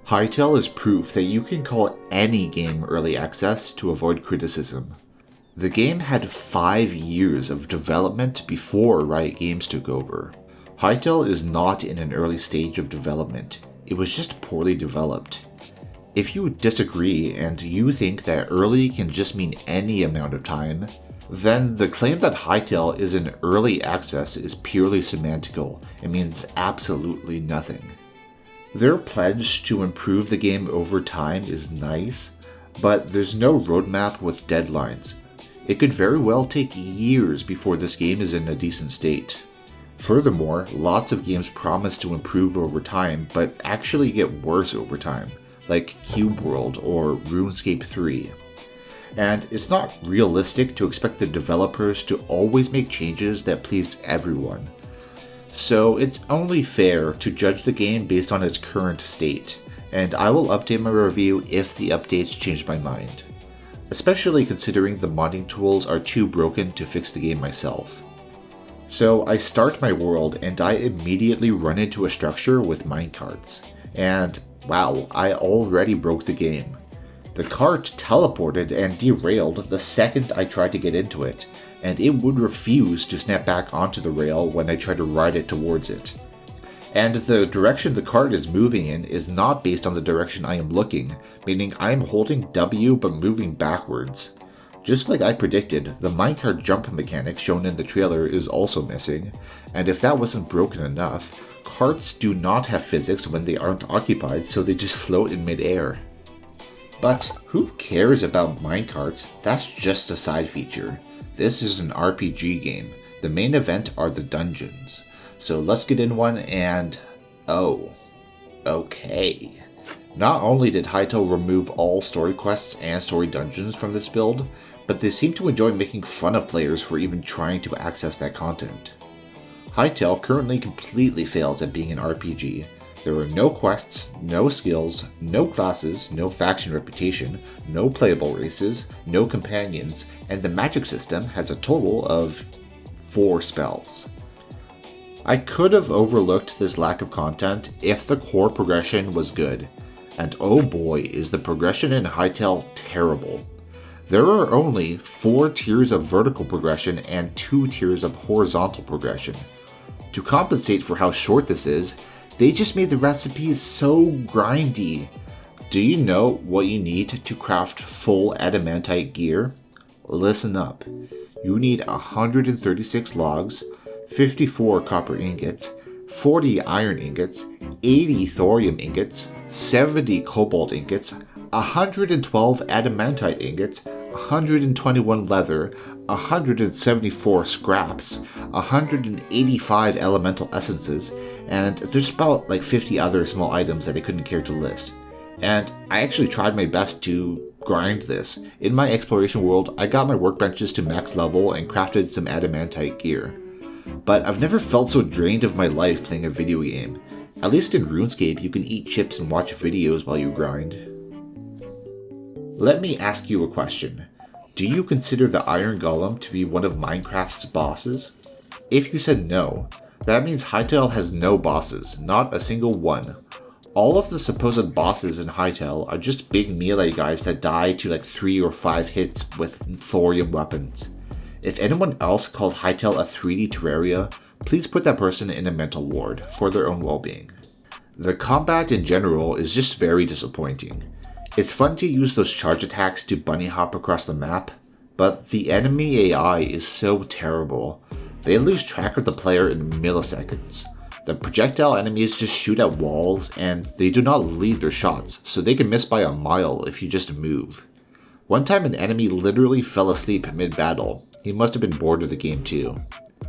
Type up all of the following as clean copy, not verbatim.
Hytale is proof that you can call any game early access to avoid criticism. The game had 5 years of development before Riot Games took over. Hytale is not in an early stage of development, it was just poorly developed. If you disagree and you think that early can just mean any amount of time, then the claim that Hytale is in early access is purely semantical. It means absolutely nothing. Their pledge to improve the game over time is nice, but there's no roadmap with deadlines. It could very well take years before this game is in a decent state. Furthermore, lots of games promise to improve over time, but actually get worse over time, like Cube World or RuneScape 3. And it's not realistic to expect the developers to always make changes that please everyone. So it's only fair to judge the game based on its current state, and I will update my review if the updates change my mind. Especially considering the modding tools are too broken to fix the game myself. So I start my world and I immediately run into a structure with minecarts, and wow, I already broke the game. The cart teleported and derailed the second I tried to get into it, and it would refuse to snap back onto the rail when I tried to ride it towards it. And the direction the cart is moving in is not based on the direction I am looking, meaning I am holding W but moving backwards. Just like I predicted, the minecart jump mechanic shown in the trailer is also missing, and if that wasn't broken enough, carts do not have physics when they aren't occupied, so they just float in midair. But who cares about minecarts? That's just a side feature. This is an RPG game. The main event are the dungeons. So let's get in one and... oh. Okay. Not only did Hytale remove all story quests and story dungeons from this build, but they seem to enjoy making fun of players for even trying to access that content. Hytale currently completely fails at being an RPG. There are no quests, no skills, no classes, no faction reputation, no playable races, no companions, and the magic system has a total of 4 spells. I could have overlooked this lack of content if the core progression was good, and oh boy is the progression in Hytale terrible. There are only 4 tiers of vertical progression and 2 tiers of horizontal progression. To compensate for how short this is, they just made the recipes so grindy. Do you know what you need to craft full adamantite gear? Listen up. You need 136 logs, 54 copper ingots, 40 iron ingots, 80 thorium ingots, 70 cobalt ingots, 112 adamantite ingots, 121 leather, 174 scraps, 185 elemental essences, and there's about 50 other small items that I couldn't care to list. And I actually tried my best to grind this. In my exploration world, I got my workbenches to max level and crafted some adamantite gear. But I've never felt so drained of my life playing a video game. At least in RuneScape, you can eat chips and watch videos while you grind. Let me ask you a question. Do you consider the Iron Golem to be one of Minecraft's bosses? If you said no, that means Hytale has no bosses, not a single one. All of the supposed bosses in Hytale are just big melee guys that die to 3 or 5 hits with thorium weapons. If anyone else calls Hytale a 3D Terraria, please put that person in a mental ward for their own well-being. The combat in general is just very disappointing. It's fun to use those charge attacks to bunny hop across the map, but the enemy AI is so terrible. They lose track of the player in milliseconds. The projectile enemies just shoot at walls, and they do not lead their shots, so they can miss by a mile if you just move. One time an enemy literally fell asleep mid-battle. He must have been bored of the game too.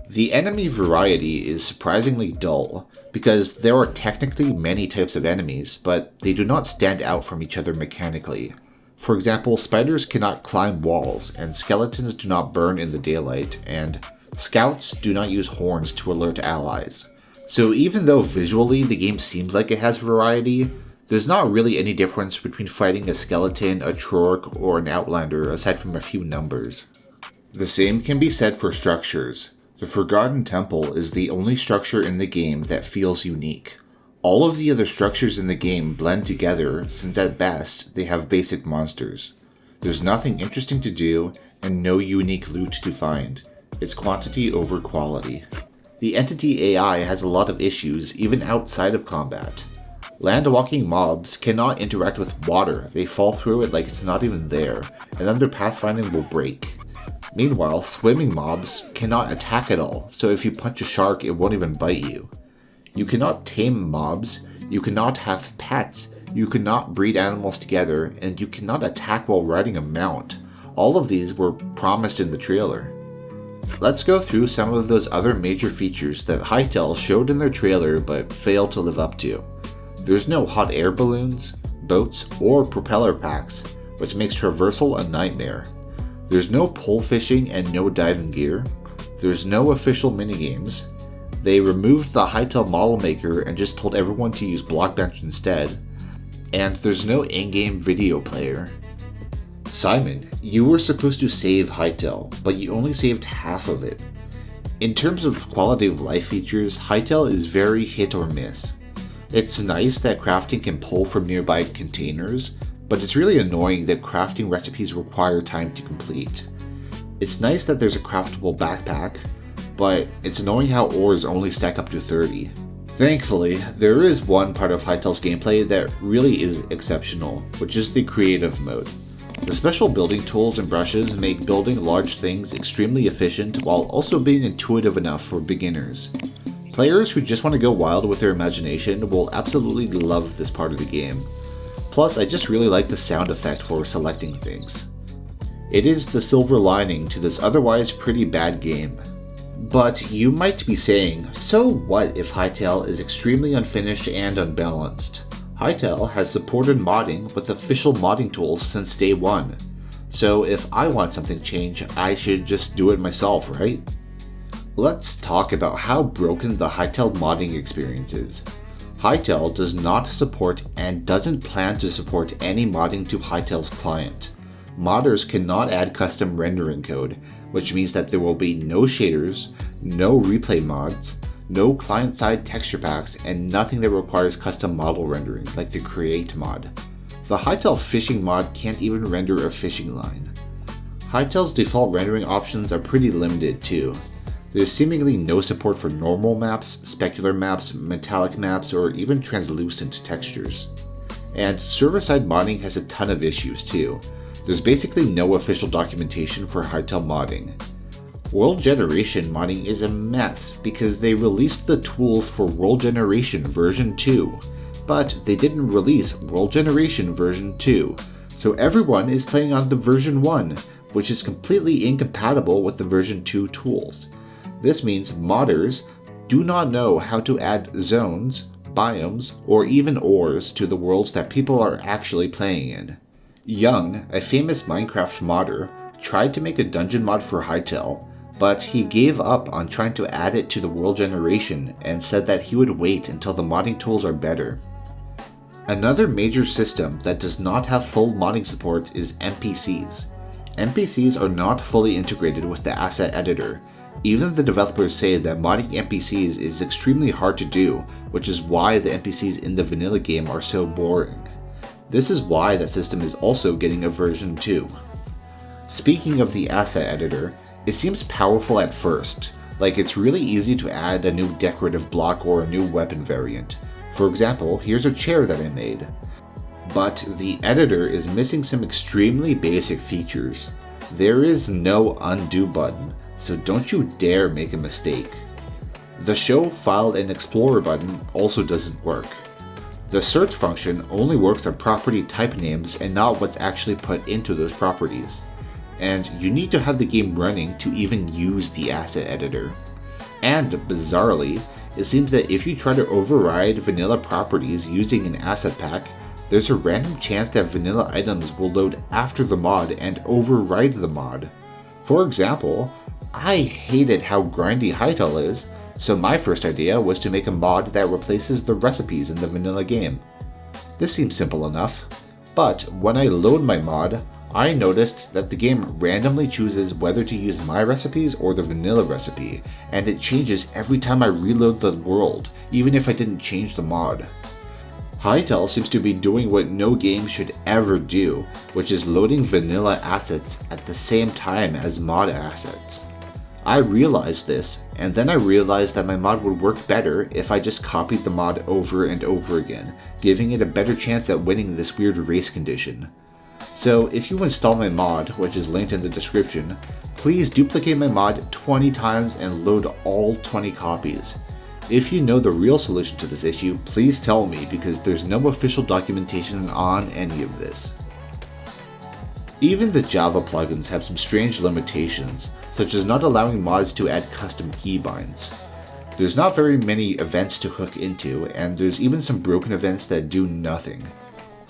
The enemy variety is surprisingly dull, because there are technically many types of enemies, but they do not stand out from each other mechanically. For example, spiders cannot climb walls, and skeletons do not burn in the daylight, and scouts do not use horns to alert allies. So even though visually the game seems like it has variety, there's not really any difference between fighting a skeleton, a trork, or an outlander aside from a few numbers. The same can be said for structures. The Forgotten Temple is the only structure in the game that feels unique. All of the other structures in the game blend together since at best they have basic monsters. There's nothing interesting to do and no unique loot to find. It's quantity over quality. The entity AI has a lot of issues even outside of combat. Land-walking mobs cannot interact with water, they fall through it like it's not even there, and then their pathfinding will break. Meanwhile, swimming mobs cannot attack at all, so if you punch a shark it won't even bite you. You cannot tame mobs, you cannot have pets, you cannot breed animals together, and you cannot attack while riding a mount. All of these were promised in the trailer. Let's go through some of those other major features that Hytale showed in their trailer but failed to live up to. There's no hot air balloons, boats, or propeller packs, which makes traversal a nightmare. There's no pole fishing and no diving gear. There's no official minigames. They removed the Hytale model maker and just told everyone to use Blockbench instead. And there's no in-game video player. Simon, you were supposed to save Hytale, but you only saved half of it. In terms of quality of life features, Hytale is very hit or miss. It's nice that crafting can pull from nearby containers, but it's really annoying that crafting recipes require time to complete. It's nice that there's a craftable backpack, but it's annoying how ores only stack up to 30. Thankfully, there is one part of Hytale's gameplay that really is exceptional, which is the creative mode. The special building tools and brushes make building large things extremely efficient while also being intuitive enough for beginners. Players who just want to go wild with their imagination will absolutely love this part of the game. Plus, I just really like the sound effect for selecting things. It is the silver lining to this otherwise pretty bad game. But you might be saying, so what if Hytale is extremely unfinished and unbalanced? Hytale has supported modding with official modding tools since day one. So if I want something changed, I should just do it myself, right? Let's talk about how broken the Hytale modding experience is. Hytale does not support and doesn't plan to support any modding to Hytale's client. Modders cannot add custom rendering code, which means that there will be no shaders, no replay mods, no client-side texture packs, and nothing that requires custom model rendering, like the Create mod. The Hytale fishing mod can't even render a fishing line. Hytale's default rendering options are pretty limited too. There's seemingly no support for normal maps, specular maps, metallic maps, or even translucent textures. And server-side modding has a ton of issues too. There's basically no official documentation for Hytale modding. World Generation modding is a mess because they released the tools for World Generation version 2, but they didn't release World Generation version 2, so everyone is playing on the version 1, which is completely incompatible with the version 2 tools. This means modders do not know how to add zones, biomes, or even ores to the worlds that people are actually playing in. Young, a famous Minecraft modder, tried to make a dungeon mod for Hytale, but he gave up on trying to add it to the World Generation and said that he would wait until the modding tools are better. Another major system that does not have full modding support is NPCs. NPCs are not fully integrated with the asset editor. Even the developers say that modding NPCs is extremely hard to do, which is why the NPCs in the vanilla game are so boring. This is why that system is also getting a version 2. Speaking of the asset editor, it seems powerful at first, like it's really easy to add a new decorative block or a new weapon variant. For example, here's a chair that I made. But the editor is missing some extremely basic features. There is no undo button, so don't you dare make a mistake. The Show File and Explorer button also doesn't work. The search function only works on property type names and not what's actually put into those properties. And you need to have the game running to even use the asset editor. And bizarrely, it seems that if you try to override vanilla properties using an asset pack, there's a random chance that vanilla items will load after the mod and override the mod. For example, I hated how grindy Hytale is, so my first idea was to make a mod that replaces the recipes in the vanilla game. This seems simple enough, but when I load my mod, I noticed that the game randomly chooses whether to use my recipes or the vanilla recipe, and it changes every time I reload the world, even if I didn't change the mod. Hytale seems to be doing what no game should ever do, which is loading vanilla assets at the same time as mod assets. I realized this, and then I realized that my mod would work better if I just copied the mod over and over again, giving it a better chance at winning this weird race condition. So if you install my mod, which is linked in the description, please duplicate my mod 20 times and load all 20 copies. If you know the real solution to this issue, please tell me because there's no official documentation on any of this. Even the Java plugins have some strange limitations, such as not allowing mods to add custom keybinds. There's not very many events to hook into, and there's even some broken events that do nothing.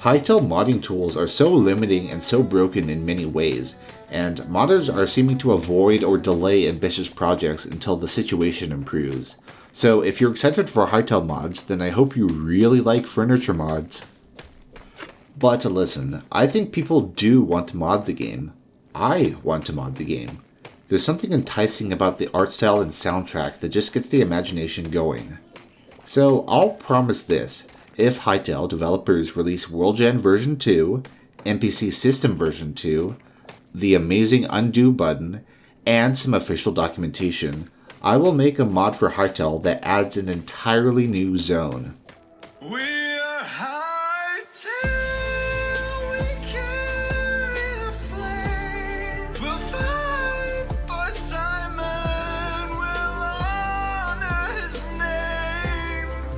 Hytale modding tools are so limiting and so broken in many ways, and modders are seeming to avoid or delay ambitious projects until the situation improves. So if you're excited for Hytale mods, then I hope you really like furniture mods. But listen, I think people do want to mod the game. I want to mod the game. There's something enticing about the art style and soundtrack that just gets the imagination going. So I'll promise this. If Hytale developers release World Gen version 2, NPC System version 2, the amazing undo button, and some official documentation, I will make a mod for Hytale that adds an entirely new zone.